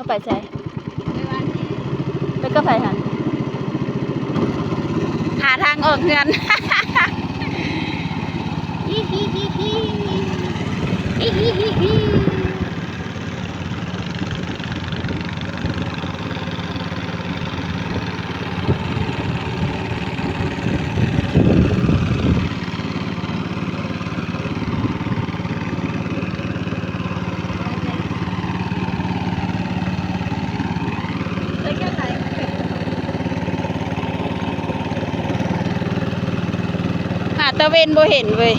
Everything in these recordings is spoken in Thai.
ไปใช่ไปก็ไปหันหาทางออกเงินฮิฮิฮิฮิฮิฮิฮิฮิหาตะเวนบ่เห็นเว้ย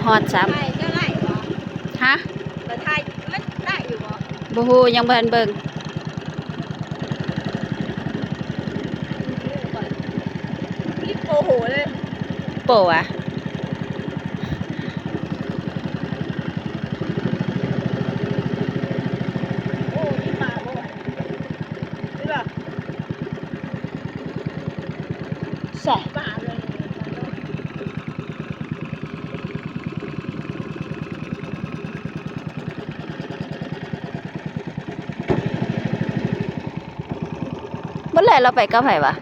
ฮอดซ้ำจะไล่บ่ ฮะแต่ไทยมันได้อยู่บ่ บ่ฮู้ยังบ่ทันเบิ่งรีบโมโหเลย โปอ่ะโอ้ยป่าบ่นี่แบบ ใช่ ป่าเลยเมื่อไหร่เราไปกับไผวะ